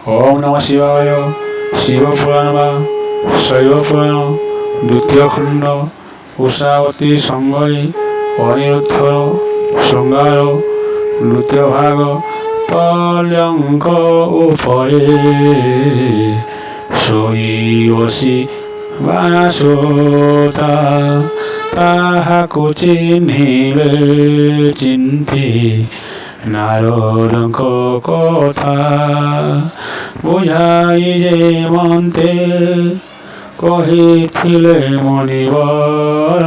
ওম নমঃ শিবায়। শিবপুরাণ বা শৈবপুরাণ দ্বিতীয় খণ্ড উষাবতী সংগয়ে অনিরুদ্ধ শৃঙ্গার দ্বিতীয় ভাগ পলঙ্ক উপরে শোইবসি বানাসোতা তাহাকু চিহ্নিলে চিন্তি নারদଙ୍କ কথা বুঝাই যে মন্তে কহিছিলে মণিবর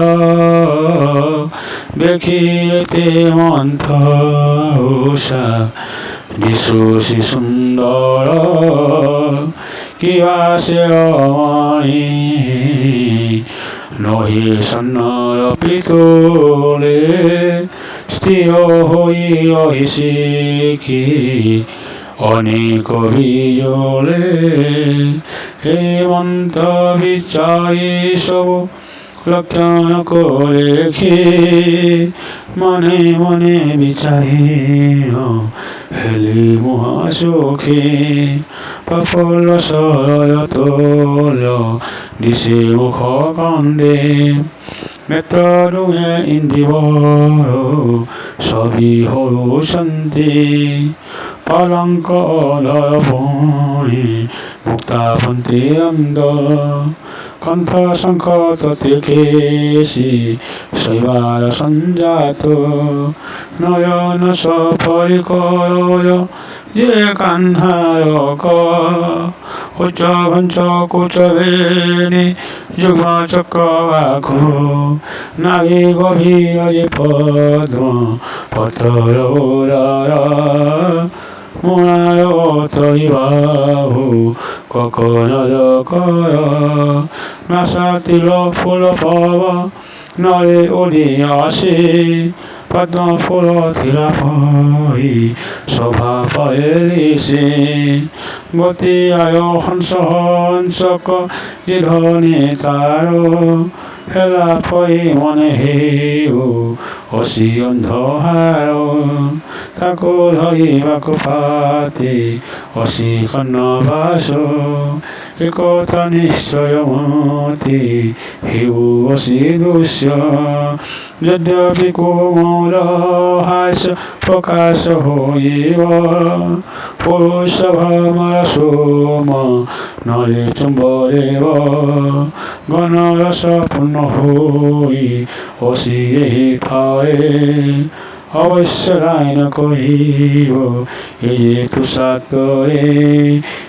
দেখিতে মন্থ উষা দিশুষি সুন্দর কিবা সে অমণি নহি সন্নর পিতলে স্থির হই রহিছি কি অনেক বিজলে হেমন্ত বিচারি সব লক্ষণ করে মনে মনে বিচারি হেলি মহাসুখী প্রফুল্ল সরয়তল দিশে মুখ কাণ্ডে নেত্র দুয়ে ইন্দ্রিয় সবই হরুষন্তি পলঙ্ক অলপণি মুক্তাপন্তি অন্ধ কণ্ঠ শঙ্খ ততে কেশি শৈবার সঞ্জাত নয়ন সপরিকরয় যে কাহ্নায়ক উচ্চ ভঞ্চ কুচভেনি যুগ্ম চক্রবাখ নাভি গভীর পদ্ম পতর মুনায় তৈবাহু ককনর কর নাসাতিল ফুল পব নরে ওড়ি আসে পদ্ম ফুল থিলা পই শোভা পয়েছে গতি আয় হংস হংসক ধনে তার হেলা পই মনে হেউ অসি অন্ধহার তাকু ধরিবাকু পাতে অসি কর্ণবাস একথা নিশ্চয় মতি হেউ অসি দৃশ্য যদ্যপি কোমল হাস প্রকাশ হইব পুরুষ ভ্রমর সোম নরে চুম্বরেব গণরস পূর্ণ হই অসি ঠায়ে অবশ্য রায়ন কহিব এই তুষারে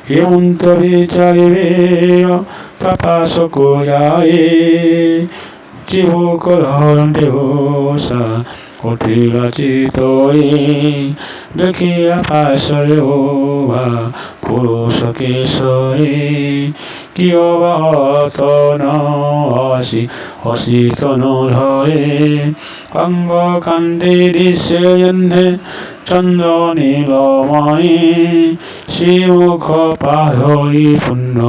হেমন্ত বিচারিবে তাপাস কোজায়ে চিবুক ধরন্তে হোসা উঠিলা চিতয়ে দেখিয়া পাশরে ওভা পুরুষ কেশরে কিয় বা তন অসি অসিতন ধরে অঙ্গ কাণ্ডে দৃশ্যে জন্যে চন্দ্র নীলমণি শ্রীমুখ পাহরি পুণ্য